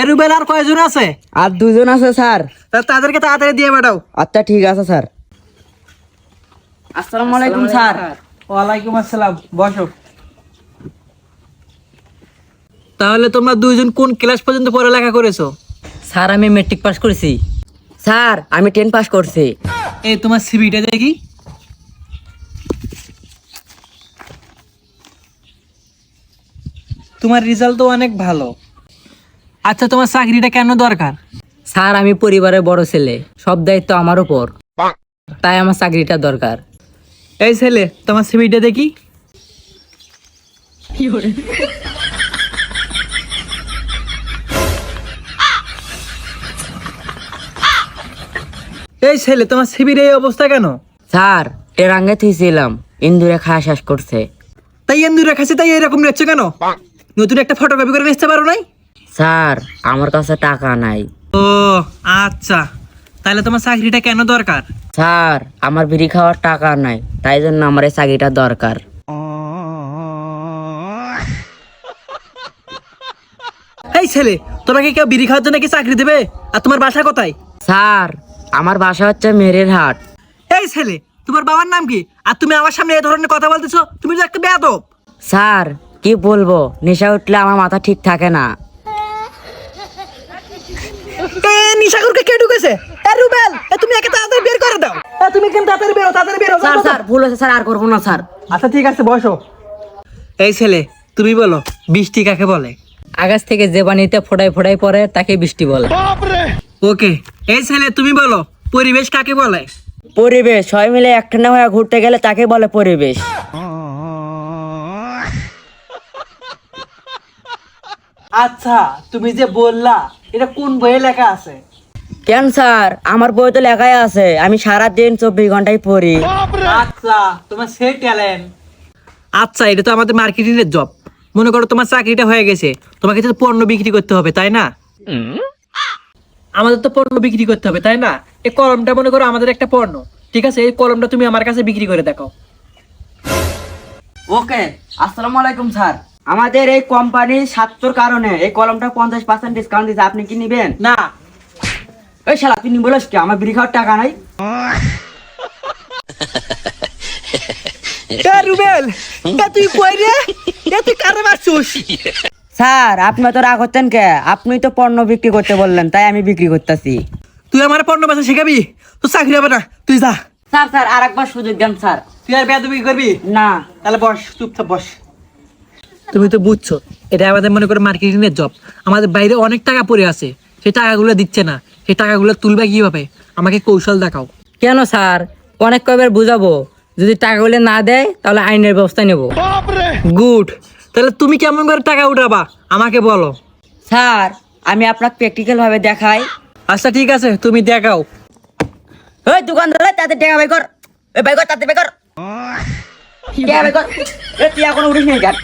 রুবেল আর কয়জন আছে? আর দুজন আছে স্যার। তাদেরকে তাড়াতাড়ি দিয়ে পাঠাও। আচ্ছা ঠিক আছে স্যার। আসসালামু আলাইকুম স্যার। ওয়ালাইকুম আসসালাম, বসো। তাহলে তোমরা দুইজন কোন ক্লাস পর্যন্ত পড়ালেখা করেছো? স্যার আমি মেট্রিক পাস করেছি। স্যার আমি 10 পাস করছি। এই তোমার সিভিটা দেখি। তোমার রেজাল্ট তো অনেক ভালো। আচ্ছা, তোমার চাকরিটা কেন দরকার? স্যার আমি পরিবারের বড় ছেলে, সব দায়িত্ব আমার উপর, তাই আমার চাকরিটা দরকার। এই ছেলে, তোমার সিভিটা দেখি। এই ছেলে, তোমার সিভির এই অবস্থা কেন? স্যার টেরাঙ্গে থুইছিলাম, ইন্দুরে খাওয়া শেষ করছে। তাই এন্দুরে খাচ্ছে, তাই এরকম নিচ্ছে কেন? নতুন একটা ফটোকপি করে নিতে পারো নাই? স্যার আমার কাছে টাকা নাই। ও আচ্ছা, তাহলে তোমার চাকরিটা কেন দরকার? স্যার আমার বিড়ি খাওয়ার টাকা নাই, তাই জন্য আমার এই চাকরিটা দরকার। এই ছেলে, তোমাকে কেউ বিড়ি খাওয়ার জন্য কি চাকরি দেবে? আর তোমার বাসা কোথায়? স্যার আমার বাসা হচ্ছে মেরের হাট। এই ছেলে, তোমার বাবার নাম কি? আর তুমি আমার সামনে এই ধরনের কথা বলতেছো? তুমি তো একটা বেয়াদব। স্যার কি বলবো, নেশা উঠলে আমার মাথা ঠিক থাকে না। নিশাকুরকে কে ঢুকেছে? রুবেল, তুমি একে তাড়াতাড়ি বের করে দাও। তুমি কেন তাড়াতাড়ি বেরো, তাড়াতাড়ি বেরো। স্যার স্যার ভুল হয়েছে স্যার, আর করবো না স্যার। আচ্ছা ঠিক আছে, বসো। এই ছেলে, তুমি বলো বৃষ্টি কাকে বলে? আকাশ থেকে যে পানিতে ফোটাই ফোটাই পড়ে তাকে বৃষ্টি বলে। ওকে। এই ছেলে, তুমি বলো পরিবেশ কাকে বলে? পরিবেশ সবাই মিলে একটানা হয়ে ঘুরতে গেলে তাকে বলে পরিবেশ। আচ্ছা, তুমি যে বললা, এটা কোন বইয়ে লেখা আছে? কেন স্যার আমার বই তো লেখাই আছে, আমি সারাদিন 24 ঘন্টায় পড়ি। আচ্ছা, তোমার সেই ট্যালেন্ট। আচ্ছা, এটা তো আমাদের মার্কেটিং এর জব। মনে করো তোমার চাকরিটা হয়ে গেছে, তোমাকে তো পণ্য বিক্রি করতে হবে, তাই না? আমাদের তো পণ্য বিক্রি করতে হবে, তাই না? এই কলমটা মনে করো আমাদের একটা পণ্য, ঠিক আছে? এই কলমটা তুমি আমার কাছে বিক্রি করে দেখো। ওকে। আসসালামু আলাইকুম স্যার, আমাদের এই কোম্পানির স্বার্থর কারণে এই কলমটা 50% ডিসকাউন্ট দিচ্ছে, আপনি কি নিবেন? না। ওই শালা তুই নিবি বলিস কি, আমার বিড়ি খাওয়ার টাকা নাই। রুবেল, তুই কই রে? তুই কারে মারছিস? স্যার আপনি তো রাগ হচ্ছেন কে? আপনি তো পণ্য বিক্রি করতে বললেন, তাই আমি বিক্রি করতেছি। তুই আমার পণ্য বেচা শেখাবি? তোর চাকরি হবে না, তুই যা। স্যার স্যার আর একবার সুযোগ দেন স্যার। তুই আর বেয়াদবি করবি না। তাহলে বস, চুপচাপ বস। তুমি তো বুঝছো, এটা আমাদের মনে করো মার্কেটিং এর জব। আমাদের বাইরে অনেক টাকা পড়ে আছে, সেই টাকাগুলো দিচ্ছে না। সেই টাকাগুলো তুলবে কিভাবে? আমাকে কৌশল দেখাও। কেন স্যার, অনেক কয়বার বুঝাবো, যদি টাকাগুলো না দেয় তাহলে আইনের ব্যবস্থা নেব। গুড। তাহলে তুমি কেমন করে টাকা উঠাবা আমাকে বলো। স্যার আমি আপনাকে প্র্যাকটিক্যাল ভাবে দেখাই। আচ্ছা ঠিক আছে, তুমি দেখাও। ওই দোকানদার তাতে টাকা বাই কর, ওই বাই কর, তাতে বাই কর, টাকা বাই কর। তুই এখন উঠিস নি কেন?